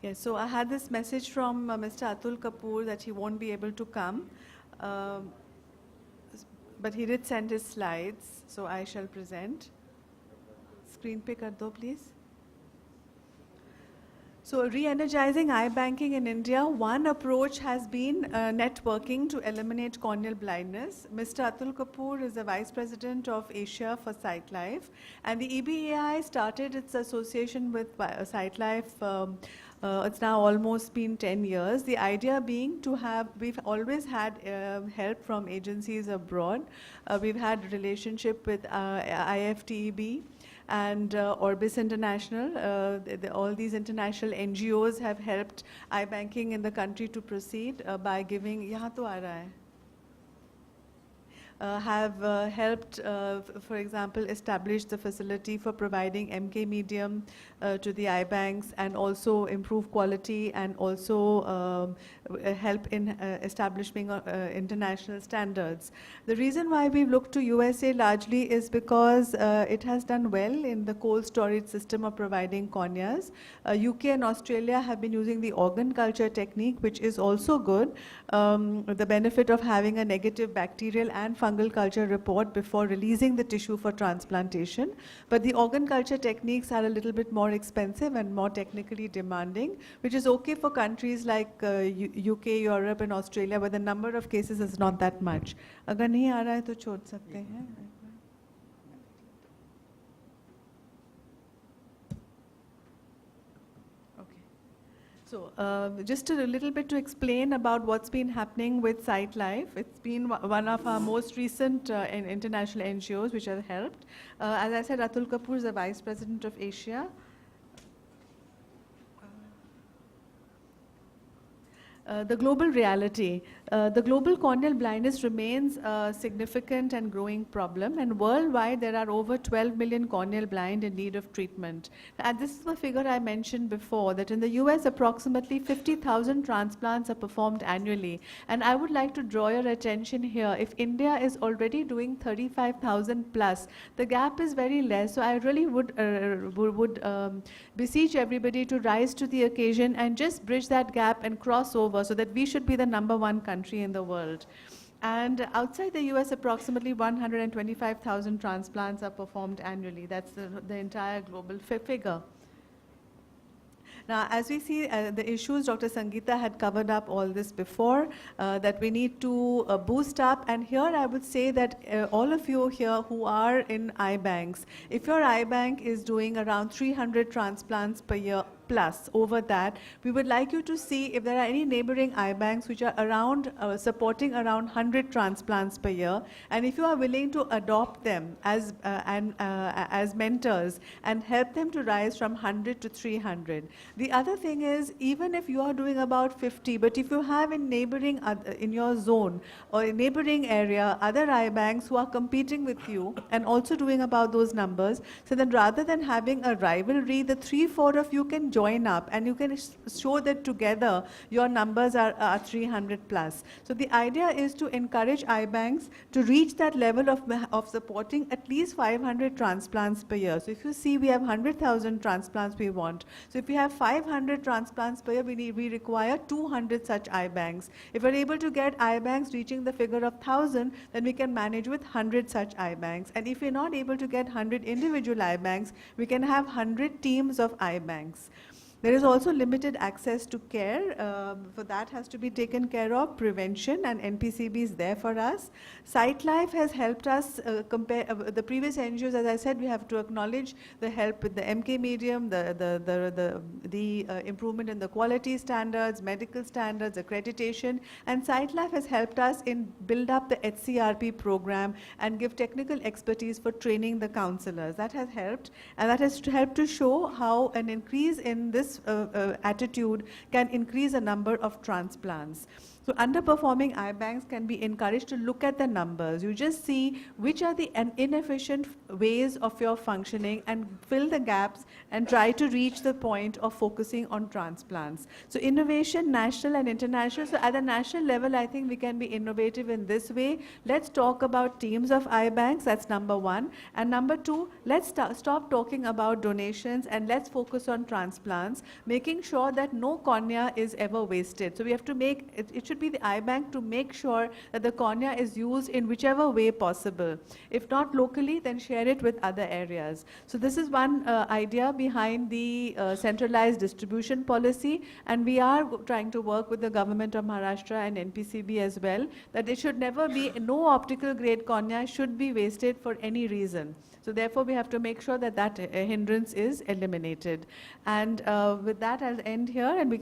Yes, so I had this message from Mr. Atul Kapoor that he won't be able to come, um, but he did send his slides, so I shall present. Screen pe kar do, please. So re-energizing eye banking in India, one approach has been networking to eliminate corneal blindness. Mr. Atul Kapoor is the Vice President of Asia for SightLife, and the EBAI started its association with SightLife. It's now almost been 10 years. The idea being to have, we've always had help from agencies abroad. We've had relationship with IFTEB, and Orbis International. All these international NGOs have helped eye banking in the country to proceed by giving, yahan to aa raha hai. Have helped, for example, establish the facility for providing MK medium to the eye banks, and also improve quality, and also help in establishing international standards. The reason why we've looked to USA largely is because it has done well in the cold storage system of providing corneas. UK and Australia have been using the organ culture technique, which is also good. The benefit of having a negative bacterial and fungal culture report before releasing the tissue for transplantation. But the organ culture techniques are a little bit more expensive and more technically demanding, which is okay for countries like UK, Europe and Australia, where the number of cases is not that much. अगर नहीं आ रहा है तो छोड़ सकते हैं. So just a little bit to explain about what's been happening with SightLife. It's been one of our most recent international NGOs which have helped. As I said, Atul Kapoor is the Vice President of Asia. The global reality. The global corneal blindness remains a significant and growing problem, and worldwide there are over 12 million corneal blind in need of treatment. And this is the figure I mentioned before, that in the US approximately 50,000 transplants are performed annually. And I would like to draw your attention here, if India is already doing 35,000 plus, the gap is very less. So I really would beseech everybody to rise to the occasion and just bridge that gap and cross over, so that we should be the #1 country in the world. And outside the US, approximately 125,000 transplants are performed annually. That's the entire global figure. Now, as we see the issues, Dr. Sangeeta had covered up all this before, that we need to boost up. And here I would say that all of you here who are in eye banks, if your eye bank is doing around 300 transplants per year, plus over that, we would like you to see if there are any neighboring eye banks which are around supporting around 100 transplants per year, and if you are willing to adopt them as mentors and help them to rise from 100 to 300. The other thing is, even if you are doing about 50, but if you have in neighboring in your zone or in neighboring area other eye banks who are competing with you and also doing about those numbers, so then rather than having a rivalry, the 3-4 of you can join up, and you can show that together your numbers are 300 plus. So the idea is to encourage eye banks to reach that level of supporting at least 500 transplants per year. So if you see, we have 100,000 transplants we want. So if we have 500 transplants per year, we require 200 such eye banks. If we're able to get eye banks reaching the figure of 1,000, then we can manage with 100 such eye banks. And if we're not able to get 100 individual eye banks, we can have 100 teams of eye banks. There is also limited access to care, so that has to be taken care of, prevention, and NPCB is there for us. SightLife has helped us compare the previous NGOs. As I said, we have to acknowledge the help with the MK medium, the improvement in the quality standards, medical standards, accreditation, and SightLife has helped us in build up the HCRP program and give technical expertise for training the counselors. That has helped, and that has helped to show how an increase in this attitude can increase the number of transplants. So underperforming eye banks can be encouraged to look at the numbers. You just see which are the inefficient ways of your functioning and fill the gaps and try to reach the point of focusing on transplants. So innovation, national and international. So at the national level, I think we can be innovative in this way. Let's talk about teams of eye banks. That's #1. And #2, let's stop talking about donations and let's focus on transplants. plants, making sure that no cornea is ever wasted. So we have to make, it should be the eye bank to make sure that the cornea is used in whichever way possible. If not locally, then share it with other areas. So this is one idea behind the centralized distribution policy, and we are trying to work with the government of Maharashtra and NPCB as well, that it should never be, no optical grade cornea should be wasted for any reason. So therefore, we have to make sure that that hindrance is eliminated. And with that, I'll end here, and we